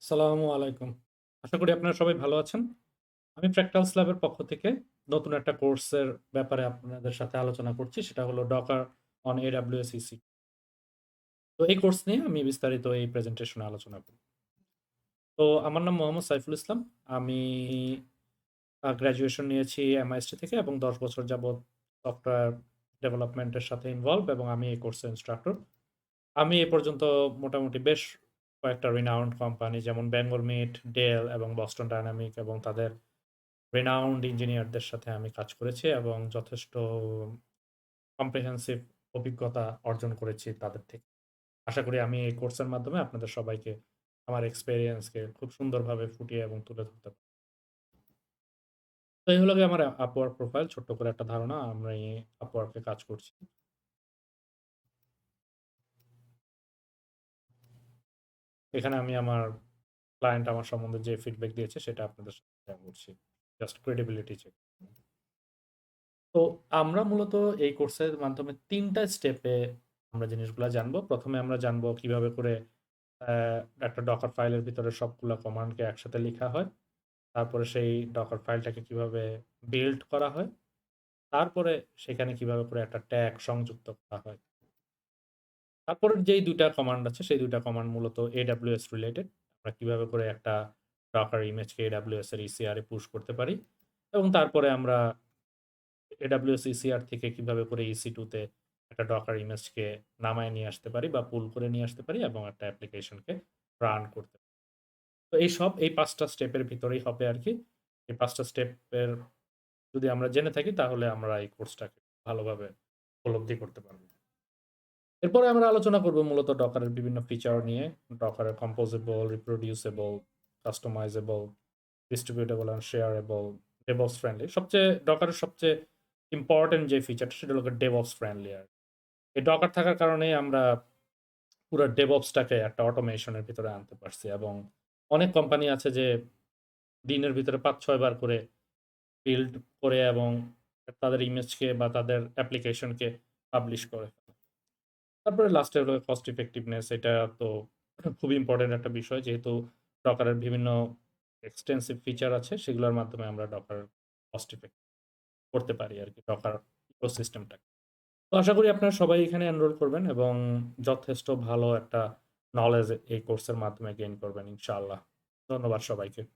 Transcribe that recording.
আসসালামু আলাইকুম। আশা করি আপনারা সবাই ভালো আছেন। আমি ফ্র্যাকটালস ল্যাবের পক্ষ থেকে নতুন একটা কোর্সের ব্যাপারে আপনাদের সাথে আলোচনা করছি। সেটা হলো Docker on AWS EC2। তো এই কোর্স নিয়ে আমি বিস্তারিত এই প্রেজেন্টেশনে আলোচনা করব। তো আমার নাম মোহাম্মদ সাইফুল ইসলাম। আমি গ্র্যাজুয়েশন নিয়েছি MIST থেকে এবং ১০ বছর যাবৎ সফটওয়্যার ডেভেলপমেন্টের সাথে ইনভলভ এবং আমি এই কোর্সের ইন্সট্রাক্টর। আমি এ পর্যন্ত মোটামুটি বেশ কয়েকটা রিনাউন্ড কোম্পানি যেমন বেঙ্গল মিট, ডেল এবং বস্টন ডায়নামিক এবং তাদের রেনাউন্ড ইঞ্জিনিয়ারদের সাথে আমি কাজ করেছি এবং যথেষ্ট কম্প্রিহেন্সিভ অভিজ্ঞতা অর্জন করেছি তাদের থেকে। আশা করি আমি এই কোর্সের মাধ্যমে আপনাদের সবাইকে আমার এক্সপেরিয়েন্সকে খুব সুন্দরভাবে ফুটিয়ে এবং তুলে ধরতে পারব। তো এই হলো গিয়ে আমার Upwork প্রোফাইল। ছোট্ট করে একটা ধারণা। আমি Upwork এ কাজ করছি। এখানে আমি আমার ক্লায়েন্ট আমার সম্বন্ধে যে ফিডব্যাক দিয়েছে সেটা আপনাদের সাথে শেয়ার করছি। Just credibility check. তো আমরা মূলত এই কোর্সের মাধ্যমে ৩ টা স্টেপে আমরা জিনিসগুলা জানবো। ১ম এ আমরা জানবো কিভাবে করে অ্যা একটা ডকার ফাইলের ভিতরে সবগুলা কমান্ডকে একসাথে লিখা হয়। তারপরে সেই ডকার ফাইলটাকে কিভাবে বিল্ড করা হয়। তারপরে সেখানে কিভাবে করে একটা ট্যাগ সংযুক্ত করা হয়। তারপরের যেই ২ টা কমান্ড আছে সেই ২ টা কমান্ড মূলত AWS রিলেটেড। আমরা কিভাবে করে একটা ডকার ইমেজকে AWS এর ECR এ পুশ করতে পারি। এবং তারপরে আমরা AWS ECR থেকে কিভাবে করে EC2 তে একটা ডকার ইমেজকে নামায় নিয়ে আসতে পারি বা পুল করে নিয়ে আসতে পারি এবং একটা অ্যাপ্লিকেশনকে রান করতে পারি। তো এই ৫ টা স্টেপের ভিতরেই হবে আরকি। এই ৫ টা স্টেপের যদি আমরা জেনে থাকি তাহলে আমরা এই কোর্সটাকে ভালোভাবে উপলব্ধি করতে পারব। এরপরে আমরা আলোচনা করব মূলত ডকারের বিভিন্ন ফিচার নিয়ে। ডকারের composable, reproducible, customizable, distributable and shareable, DevOps friendly. ডকারের সবচেয়ে ইম্পোর্টেন্ট যে ফিচারটা সেটা হলো DevOps ফ্রেন্ডলি আর। এই ডকার থাকার কারণেই আমরা পুরা DevOps টাকে একটা অটোমেশন এর ভিতরে আনতে পারছি এবং অনেক কোম্পানি আছে যে দিনের ভিতরে ৫-৬ বার করে বিল্ড করে এবং তাদের ইমেজকে বা তাদের অ্যাপ্লিকেশনকে পাবলিশ করে। তারপরে লাস্টে হলো কস্ট ইফেক্টিভনেস। এটা তো খুবই ইম্পোর্টেন্ট একটা বিষয়। যেহেতু ডকারের বিভিন্ন এক্সটেনসিভ ফিচার আছে সেগুলোর মাধ্যমে আমরা ডকার কস্ট ইফেক্টিভ করতে পারি আরকি ডকার ইকোসিস্টেমটাকে। তো আশা করি আপনারা সবাই এখানে এনরোল করবেন এবং যথেষ্ট ভালো একটা নলেজ এই কোর্সের মাধ্যমে গেইন করবেন ইনশাআল্লাহ। ধন্যবাদ সবাইকে।